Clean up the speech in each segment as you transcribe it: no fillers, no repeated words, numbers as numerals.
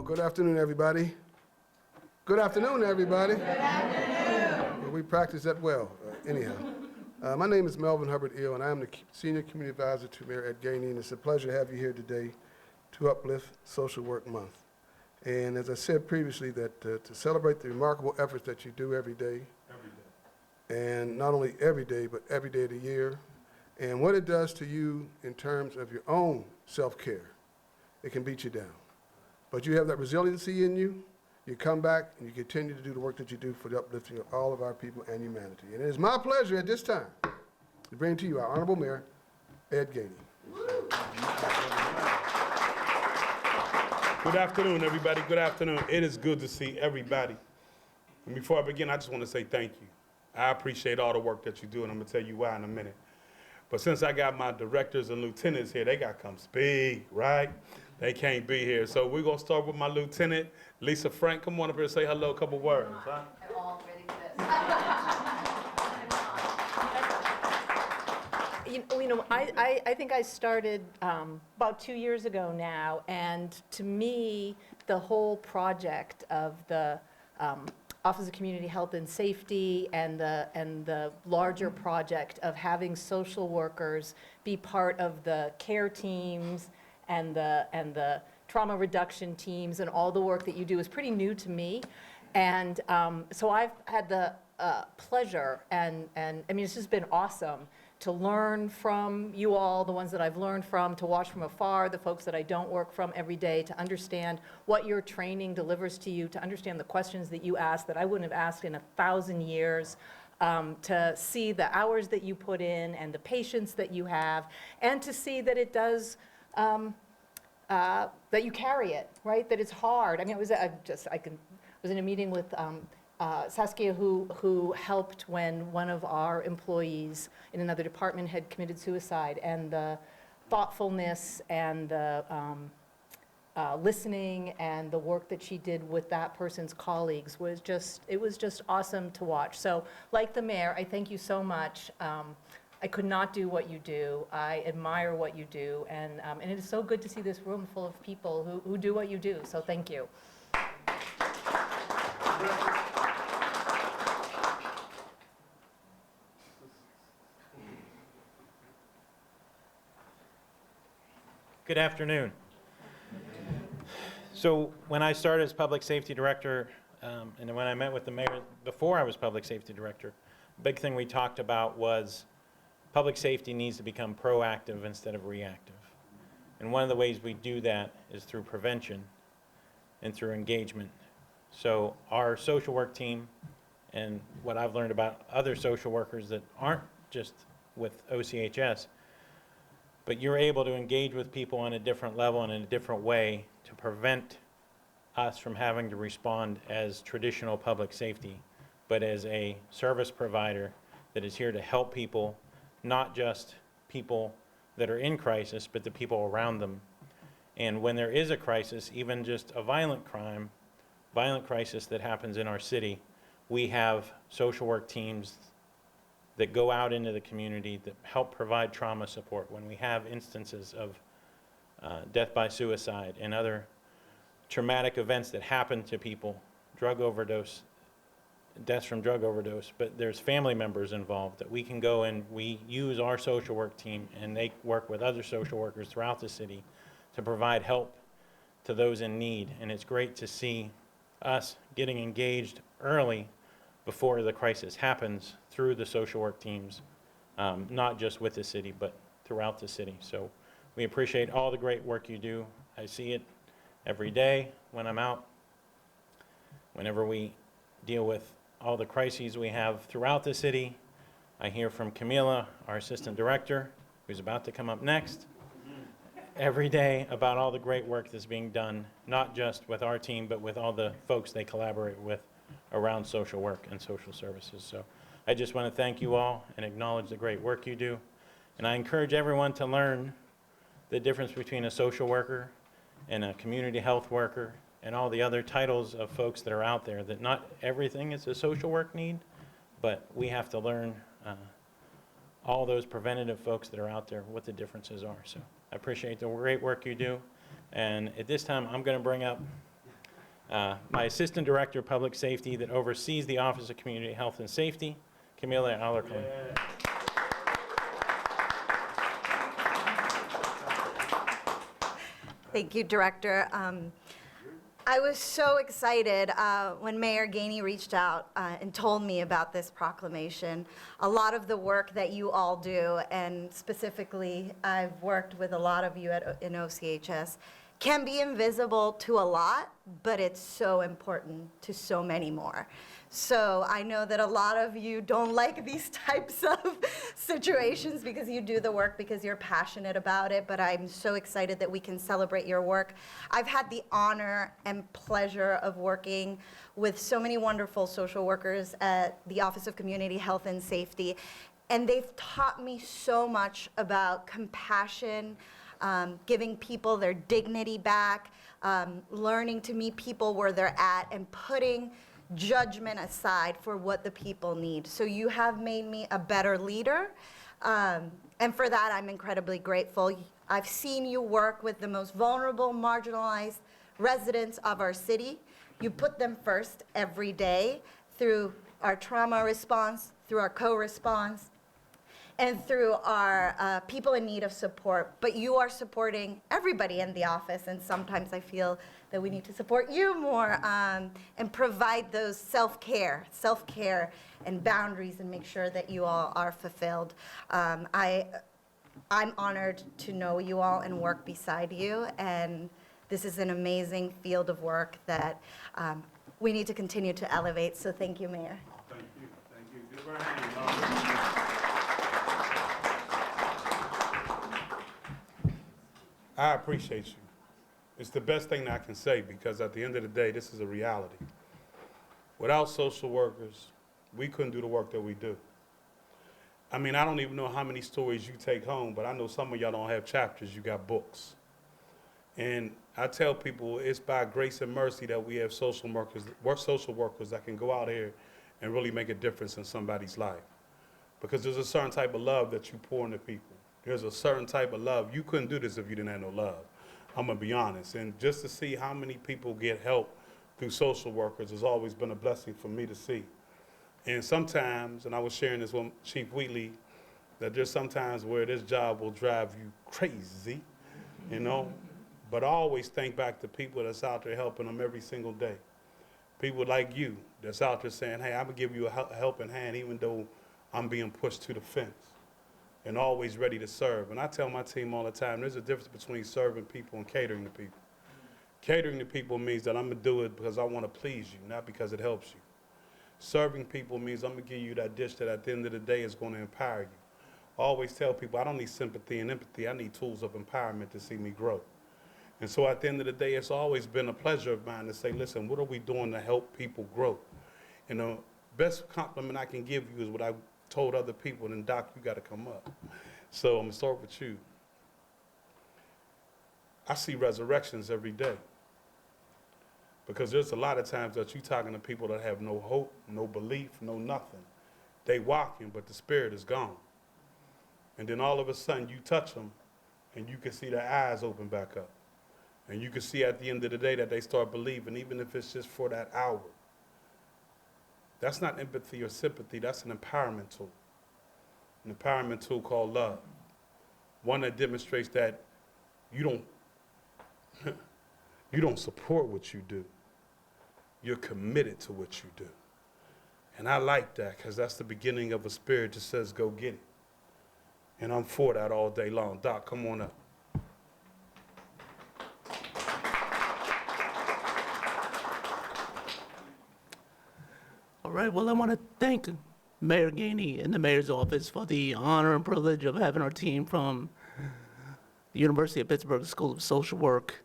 good afternoon, everybody. Good afternoon, everybody. Good afternoon. Well, we practice that well, anyhow. My name is Melvin Hubbard Ill, and I am the Senior Community Advisor to Mayor Ed Gainey, and it's a pleasure to have you here today to uplift Social Work Month. And as I said previously, that to celebrate the remarkable efforts that you do every day, and not only every day, but every day of the year, and what it does to you in terms of your own self-care. It can beat you down. But you have that resiliency in you. You come back and you continue to do the work that you do for the uplifting of all of our people and humanity. And it is my pleasure at this time to bring to you our Honorable Mayor, Ed Gainey. Good afternoon, everybody. Good afternoon. It is good to see everybody. And before I begin, I just want to say thank you. I appreciate all the work that you do, and I'm going to tell you why in a minute. But since I got my directors and lieutenants here, they got to come speak, right? They can't be here. So we're going to start with my lieutenant, Lisa Frank. Come on up here and say hello, a couple words. Huh? I'm all ready for this. I think I started about 2 years ago now, and to me, the whole project of the Office of Community Health and Safety and the larger project of having social workers be part of the care teams and the trauma reduction teams and all the work that you do is pretty new to me. And so I've had the pleasure and I mean, it's just been awesome to learn from you all, the ones that I've learned from, to watch from afar, the folks that I don't work from every day, to understand what your training delivers to you, to understand the questions that you ask that I wouldn't have asked in 1,000 years, to see the hours that you put in and the patience that you have, and to see that it does, that you carry it, right? That it's hard. I mean, was in a meeting with Saskia, who helped when one of our employees in another department had committed suicide, and the thoughtfulness and the listening and the work that she did with that person's colleagues was just awesome to watch. So, like the mayor, I thank you so much. I could not do what you do. I admire what you do, and it is so good to see this room full of people who do what you do, so thank you. Good afternoon. So when I started as public safety director, and when I met with the mayor before I was public safety director, the big thing we talked about was public safety needs to become proactive instead of reactive. And one of the ways we do that is through prevention and through engagement. So our social work team, and what I've learned about other social workers that aren't just with OCHS, but you're able to engage with people on a different level and in a different way to prevent us from having to respond as traditional public safety, but as a service provider that is here to help people, not just people that are in crisis, but the people around them. And when there is a crisis, even just a violent crisis that happens in our city, we have social work teams that go out into the community that help provide trauma support when we have instances of death by suicide and other traumatic events that happen to people, drug overdose, deaths from drug overdose, but there's family members involved that we can go and we use our social work team, and they work with other social workers throughout the city to provide help to those in need. And it's great to see us getting engaged early before the crisis happens through the social work teams, not just with the city, but throughout the city. So we appreciate all the great work you do. I see it every day when I'm out, whenever we deal with all the crises we have throughout the city. I hear from Camila, our assistant director, who's about to come up next, every day about all the great work that's being done, not just with our team, but with all the folks they collaborate with around social work and social services. So I just want to thank you all and acknowledge the great work you do. And I encourage everyone to learn the difference between a social worker and a community health worker and all the other titles of folks that are out there, that not everything is a social work need, but we have to learn all those preventative folks that are out there, what the differences are. So I appreciate the great work you do. And at this time, I'm going to bring up My Assistant Director of Public Safety that oversees the Office of Community Health and Safety, Camila Alarcon. Thank you, Director. I was so excited when Mayor Gainey reached out and told me about this proclamation. A lot of the work that you all do, and specifically I've worked with a lot of you in OCHS, can be invisible to a lot, but it's so important to so many more. So I know that a lot of you don't like these types of situations because you do the work because you're passionate about it, but I'm so excited that we can celebrate your work. I've had the honor and pleasure of working with so many wonderful social workers at the Office of Community Health and Safety, and they've taught me so much about compassion, giving people their dignity back, learning to meet people where they're at, and putting judgment aside for what the people need. So you have made me a better leader, and for that I'm incredibly grateful. I've seen you work with the most vulnerable, marginalized residents of our city. You put them first every day through our trauma response, through our co-response, and through our people in need of support. But you are supporting everybody in the office, and sometimes I feel that we need to support you more and provide those self-care and boundaries and make sure that you all are fulfilled. I'm honored to know you all and work beside you, and this is an amazing field of work that we need to continue to elevate, so thank you, Mayor. Thank you. Thank you. Give her a hand. I appreciate you. It's the best thing that I can say because at the end of the day, this is a reality. Without social workers, we couldn't do the work that we do. I mean, I don't even know how many stories you take home, but I know some of y'all don't have chapters, you got books. And I tell people it's by grace and mercy that we have social workers that can go out here and really make a difference in somebody's life. Because there's a certain type of love that you pour into people. There's a certain type of love. You couldn't do this if you didn't have no love. I'm gonna be honest. And just to see how many people get help through social workers has always been a blessing for me to see. And sometimes, and I was sharing this with Chief Wheatley, that there's sometimes where this job will drive you crazy, you know? But I always think back to people that's out there helping them every single day. People like you that's out there saying, hey, I'm gonna give you a helping hand even though I'm being pushed to the fence, and always ready to serve. And I tell my team all the time, there's a difference between serving people and catering to people. Catering to people means that I'm gonna do it because I wanna please you, not because it helps you. Serving people means I'm gonna give you that dish that at the end of the day is gonna empower you. I always tell people I don't need sympathy and empathy, I need tools of empowerment to see me grow. And so at the end of the day, it's always been a pleasure of mine to say, listen, what are we doing to help people grow? And the best compliment I can give you is what I told other people, then Doc, you gotta come up. So I'm gonna start with you. I see resurrections every day. Because there's a lot of times that you're talking to people that have no hope, no belief, no nothing. They walking, but the spirit is gone. And then all of a sudden you touch them and you can see their eyes open back up. And you can see at the end of the day that they start believing, even if it's just for that hour. That's not empathy or sympathy, that's an empowerment tool. An empowerment tool called love. One that demonstrates that you don't support what you do. You're committed to what you do. And I like that because that's the beginning of a spirit that says, go get it. And I'm for that all day long. Doc, come on up. All right, well, I want to thank Mayor Gainey and the mayor's office for the honor and privilege of having our team from the University of Pittsburgh School of Social Work,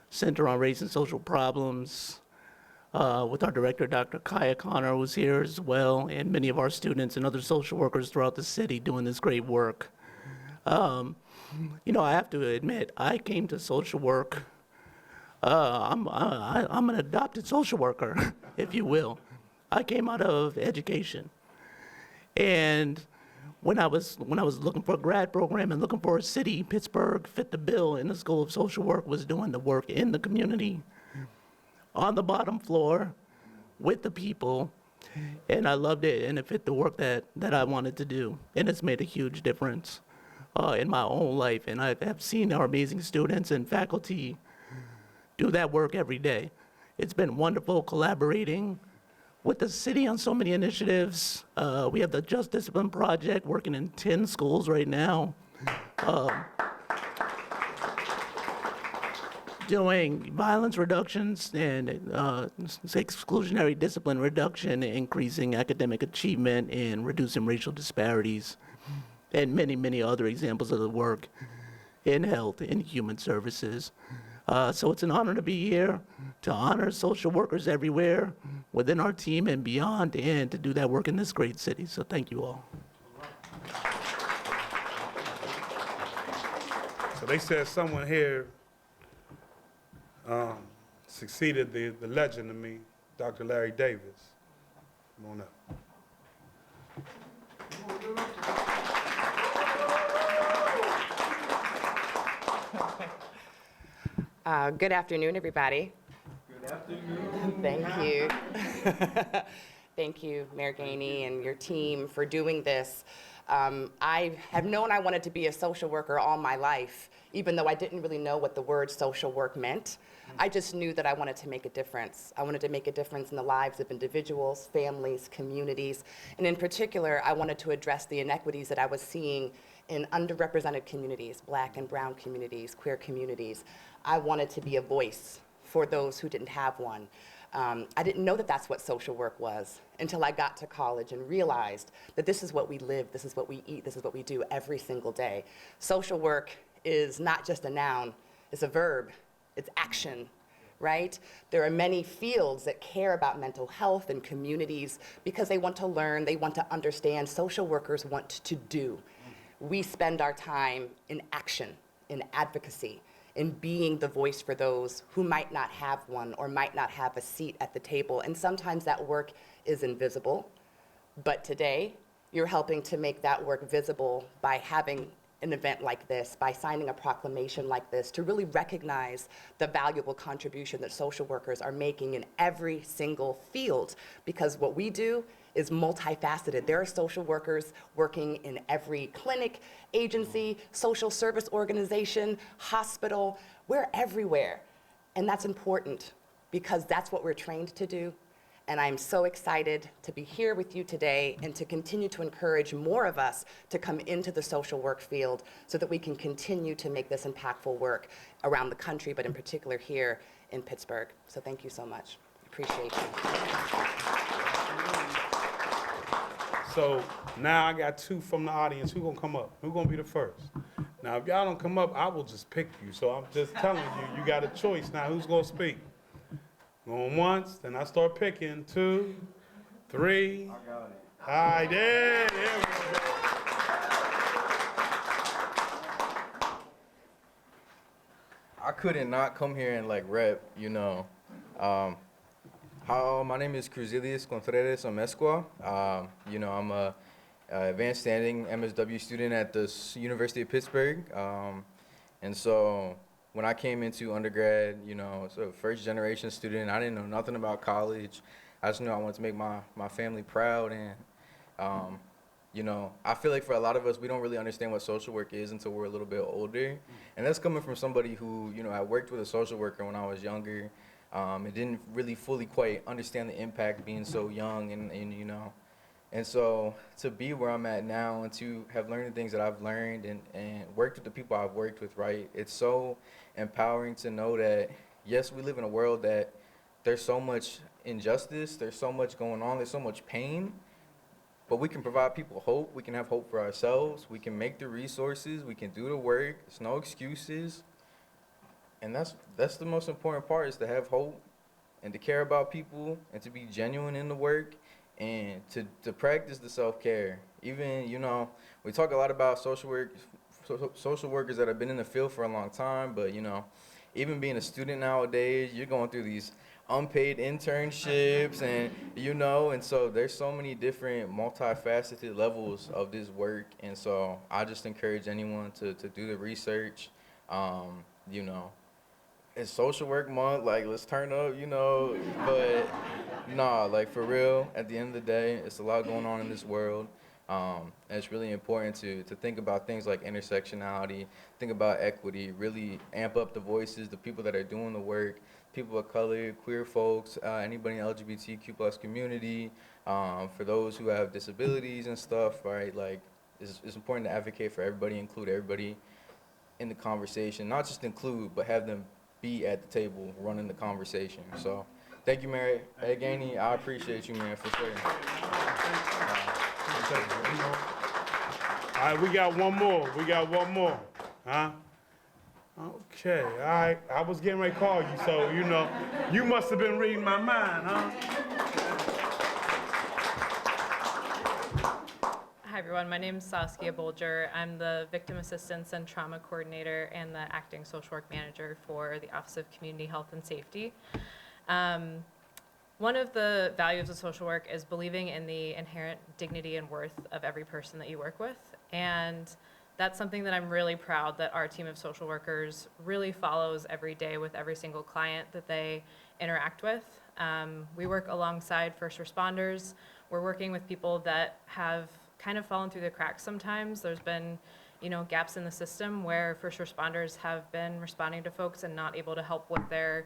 Center on Race and Social Problems, with our director, Dr. Kaya Connor, who's here as well, and many of our students and other social workers throughout the city doing this great work. You know, I have to admit, I came to social work. I'm an adopted social worker, if you will. I came out of education, and when I was looking for a grad program and looking for a city, Pittsburgh fit the bill, and the School of Social Work was doing the work in the community. on the bottom floor with the people, and I loved it, and it fit the work that I wanted to do, and it's made a huge difference in my own life, and I have seen our amazing students and faculty do that work every day. It's been wonderful collaborating with the city on so many initiatives. We have the Just Discipline Project working in 10 schools right now, doing violence reductions and exclusionary discipline reduction, increasing academic achievement, and reducing racial disparities, and many, many other examples of the work in health and human services. So it's an honor to be here, to honor social workers everywhere within our team and beyond, and to do that work in this great city. So thank you all. So they said someone here succeeded the legend to me, Dr. Larry Davis. Come on up. Good afternoon, everybody. Good afternoon. Thank you. Thank you, Mayor Gainey and your team for doing this. I have known I wanted to be a social worker all my life, even though I didn't really know what the word social work meant. I just knew that I wanted to make a difference. I wanted to make a difference in the lives of individuals, families, communities, and in particular, I wanted to address the inequities that I was seeing in underrepresented communities, Black and brown communities, queer communities. I wanted to be a voice for those who didn't have one. I didn't know that that's what social work was until I got to college and realized that this is what we live, this is what we eat, this is what we do every single day. Social work is not just a noun, it's a verb, it's action, right? There are many fields that care about mental health and communities because they want to learn, they want to understand. Social workers want to do. We spend our time in action, in advocacy, in being the voice for those who might not have one or might not have a seat at the table. And sometimes that work is invisible. But today, you're helping to make that work visible by having an event like this, by signing a proclamation like this, to really recognize the valuable contribution that social workers are making in every single field. Because what we do is multifaceted. There are social workers working in every clinic, agency, social service organization, hospital. We're everywhere. And that's important because that's what we're trained to do. And I'm so excited to be here with you today and to continue to encourage more of us to come into the social work field so that we can continue to make this impactful work around the country, but in particular here in Pittsburgh. So thank you so much. Appreciate you. So now I got two from the audience. Who's gonna come up? Who's gonna be the first? Now, if y'all don't come up, I will just pick you. So I'm just telling you, you got a choice now. Who's gonna speak? Going once, then I start picking. 2, 3. I got it. All right, there we go. I couldn't not come here and like rep, you know. My name is Cruzilius Contreras Amezcua. You know, I'm a advanced standing MSW student at the University of Pittsburgh. And so when I came into undergrad, you know, so first generation student, I didn't know nothing about college. I just knew I wanted to make my family proud. And, you know, I feel like for a lot of us, we don't really understand what social work is until we're a little bit older. And that's coming from somebody who, you know, I worked with a social worker when I was younger. And didn't really fully quite understand the impact being so young and you know. And so to be where I'm at now and to have learned the things that I've learned and worked with the people I've worked with, right, it's so empowering to know that, yes, we live in a world that there's so much injustice, there's so much going on, there's so much pain, but we can provide people hope, we can have hope for ourselves, we can make the resources, we can do the work, there's no excuses. And that's the most important part, is to have hope and to care about people and to be genuine in the work and to practice the self-care. Even, you know, we talk a lot about social workers that have been in the field for a long time, but, you know, even being a student nowadays, you're going through these unpaid internships and, you know, and so there's so many different multifaceted levels of this work. And so I just encourage anyone to do the research, you know, it's social work month, like let's turn up, you know, but nah, like for real, at the end of the day, it's a lot going on in this world. And it's really important to think about things like intersectionality, think about equity, really amp up the voices, the people that are doing the work, people of color, queer folks, anybody in the LGBTQ plus community, for those who have disabilities and stuff, right? Like, it's important to advocate for everybody, include everybody in the conversation, not just include, but have them be at the table running the conversation. So thank you, Mayor Gainey. I appreciate you, man, for sharing. All right, we got one more. Huh? Okay, all right. I was getting ready to call you, so, you know, you must have been reading my mind, huh? Hi, everyone. My name is Saskia Bolger. I'm the Victim Assistance and Trauma Coordinator and the Acting Social Work Manager for the Office of Community Health and Safety. One of the values of social work is believing in the inherent dignity and worth of every person that you work with. And that's something that I'm really proud that our team of social workers really follows every day with every single client that they interact with. We work alongside first responders. We're working with people that have kind of fallen through the cracks sometimes. There's been, you know, gaps in the system where first responders have been responding to folks and not able to help with their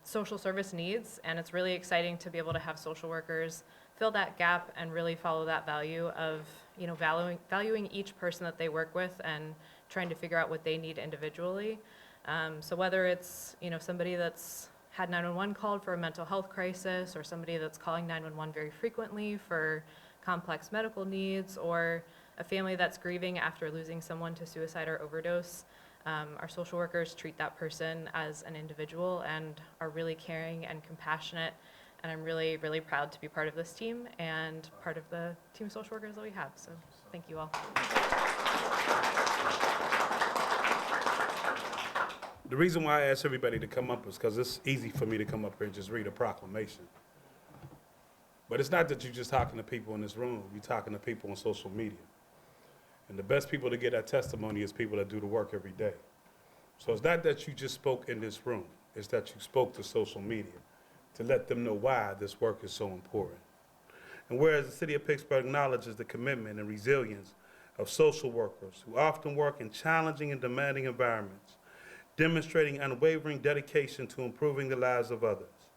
social service needs. And it's really exciting to be able to have social workers fill that gap and really follow that value of, you know, valuing each person that they work with and trying to figure out what they need individually. So whether it's, you know, somebody that's had 911 called for a mental health crisis, or somebody that's calling 911 very frequently for complex medical needs, or a family that's grieving after losing someone to suicide or overdose, our social workers treat that person as an individual and are really caring and compassionate. And I'm really, really proud to be part of this team and part of the team of social workers that we have. So thank you all. The reason why I asked everybody to come up is because it's easy for me to come up here and just read a proclamation. But it's not that you're just talking to people in this room. You're talking to people on social media. And the best people to get that testimony is people that do the work every day. So it's not that you just spoke in this room. It's that you spoke to social media to let them know why this work is so important. And whereas the city of Pittsburgh acknowledges the commitment and resilience of social workers who often work in challenging and demanding environments, demonstrating unwavering dedication to improving the lives of others.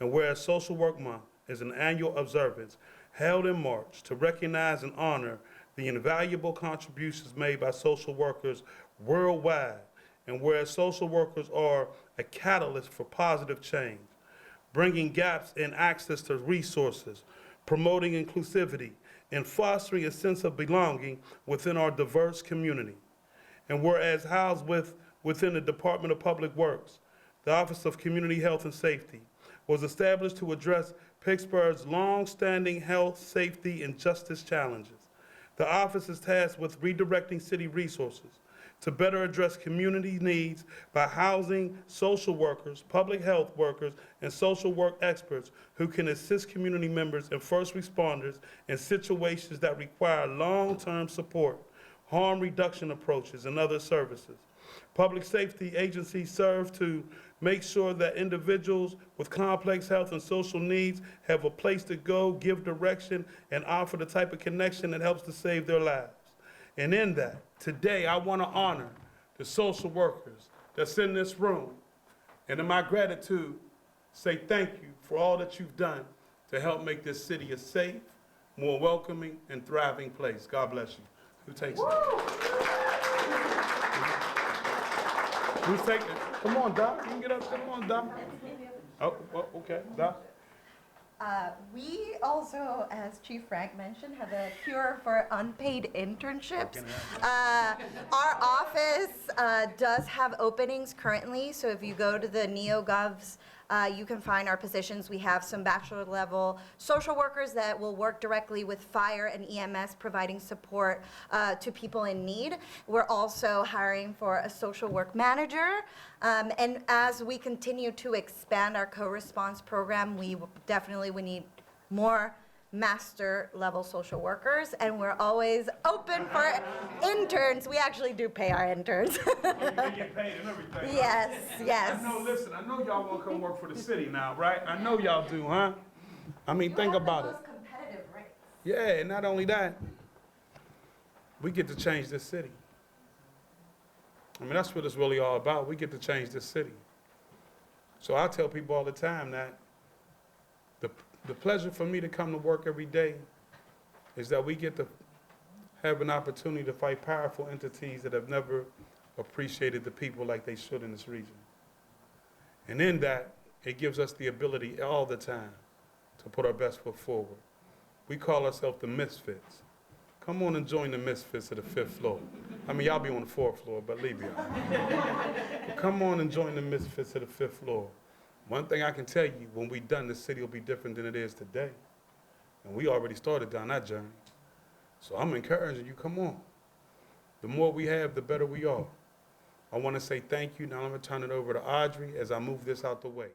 And whereas Social Work Month is an annual observance held in March to recognize and honor the invaluable contributions made by social workers worldwide, and whereas social workers are a catalyst for positive change, bringing gaps in access to resources, promoting inclusivity, and fostering a sense of belonging within our diverse community. And whereas housed within the Department of Public Works, the Office of Community Health and Safety was established to address Pittsburgh's long-standing health, safety, and justice challenges. The office is tasked with redirecting city resources to better address community needs by housing social workers, public health workers, and social work experts who can assist community members and first responders in situations that require long-term support, harm reduction approaches, and other services. Public safety agencies serve to make sure that individuals with complex health and social needs have a place to go, give direction, and offer the type of connection that helps to save their lives. And in that, today I want to honor the social workers that's in this room. And in my gratitude, say thank you for all that you've done to help make this city a safe, more welcoming, and thriving place. God bless you. Who takes it? Who's taking it? Come on, Doc. You can get up. Come on, Doc. Oh, okay, Doc. We also, as Chief Frank mentioned, have a cure for unpaid internships. Our office does have openings currently, so if you go to the NeoGovs, you can find our positions. We have some bachelor level social workers that will work directly with fire and EMS, providing support to people in need. We're also hiring for a social work manager. And as we continue to expand our co-response program, we definitely would need more master level social workers, and we're always open for interns. We actually do pay our interns. They get paid and everything. Yes, yes. I know, listen, I know y'all want to come work for the city now, right? I know y'all do, huh? I mean, think about it. Competitive rates. Yeah, and not only that, we get to change this city. I mean, that's what it's really all about. We get to change this city. So I tell people all the time that the pleasure for me to come to work every day is that we get to have an opportunity to fight powerful entities that have never appreciated the people like they should in this region. And in that, it gives us the ability all the time to put our best foot forward. We call ourselves the Misfits. Come on and join the Misfits at the 5th floor. I mean, y'all be on the 4th floor, but leave y'all. But come on and join the Misfits at the 5th floor. One thing I can tell you, when we're done, the city will be different than it is today. And we already started down that journey. So I'm encouraging you, come on. The more we have, the better we are. I want to say thank you. Now I'm going to turn it over to Audrey as I move this out the way.